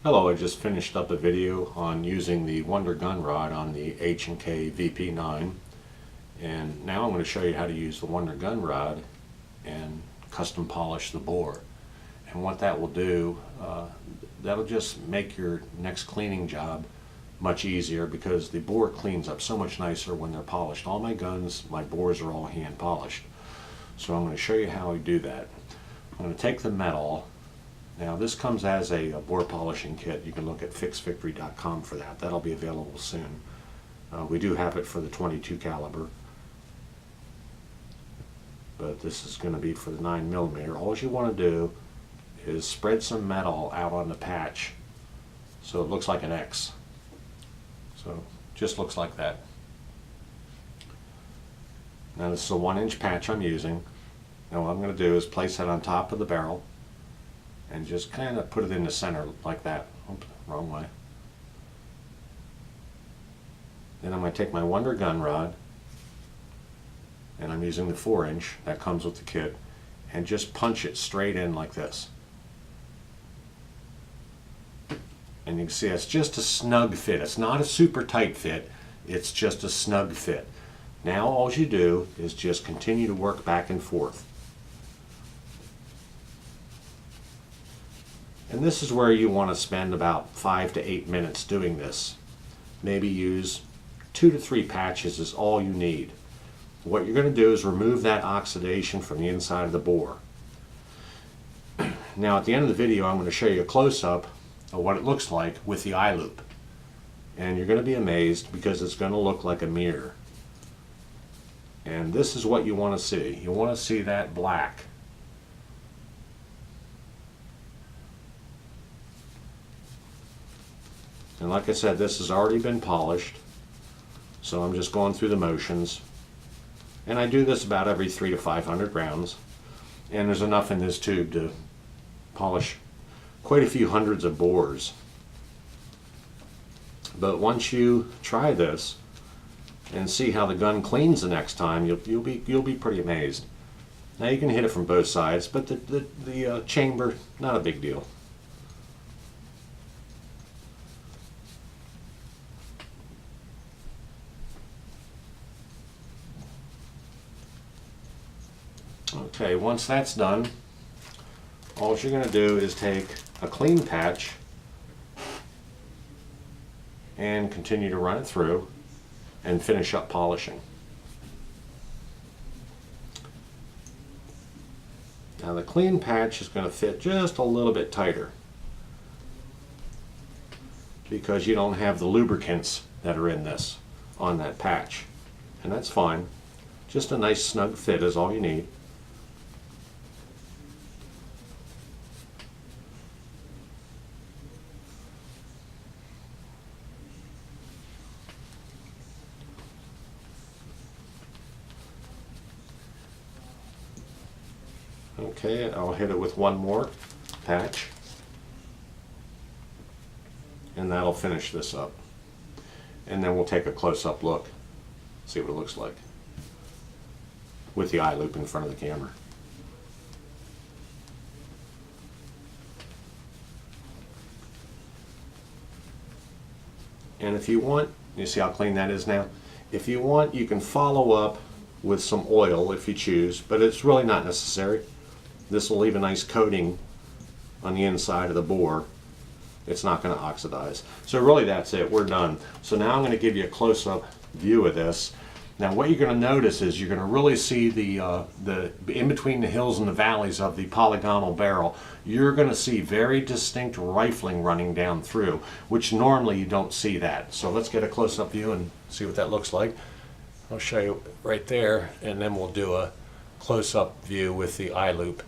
Hello, I just finished up a video on using the Wonder Gun Rod on the HK VP9, and now I'm going to show you how to use the Wonder Gun Rod and custom polish the bore. And what that will do, that'll just make your next cleaning job much easier because the bore cleans up so much nicer when they're polished. All my guns, my bores are all hand polished. So I'm going to show you how I do that. I'm going to take the metal. Now this comes as a bore polishing kit. You can look at fixvictory.com for that. That'll be available soon. We do have it for the 22 caliber, but this is going to be for the 9mm. All you want to do is spread some metal out on the patch so it looks like an X. So just looks like that. Now this is a 1-inch patch I'm using. Now what I'm going to do is place that on top of the barrel and just kind of put it in the center like that. Oops, wrong way. Then I'm going to take my Wonder Gun Rod, and I'm using the 4-inch that comes with the kit, and just punch it straight in like this. And you can see it's just a snug fit. It's not a super tight fit, it's just a snug fit. Now all you do is just continue to work back and forth. And this is where you want to spend about 5 to 8 minutes doing this. Maybe use 2 to 3 patches is all you need. What you're going to do is remove that oxidation from the inside of the bore. Now at the end of the video I'm going to show you a close-up of what it looks like with the eye loop. And you're going to be amazed because it's going to look like a mirror. And this is what you want to see. You want to see that black. And like I said, this has already been polished, so I'm just going through the motions. And I do this about every 300 to 500 rounds. And there's enough in this tube to polish quite a few hundreds of bores. But once you try this and see how the gun cleans the next time, you'll be pretty amazed. Now you can hit it from both sides, but the chamber, not a big deal. Okay, once that's done, all you're going to do is take a clean patch and continue to run it through and finish up polishing. Now the clean patch is going to fit just a little bit tighter because you don't have the lubricants that are in this on that patch, and that's fine. Just a nice snug fit is all you need. Okay, I'll hit it with one more patch, and that'll finish this up. And then we'll take a close-up look, see what it looks like with the eye loop in front of the camera. And if you want, you see how clean that is now? If you want, you can follow up with some oil if you choose, but it's really not necessary. This will leave a nice coating on the inside of the bore. It's not going to oxidize. So really that's it. We're done. So now I'm going to give you a close-up view of this. Now what you're going to notice is you're going to really see the in between the hills and the valleys of the polygonal barrel, you're going to see very distinct rifling running down through, which normally you don't see that. So let's get a close-up view and see what that looks like. I'll show you right there, and then we'll do a close-up view with the eye loop.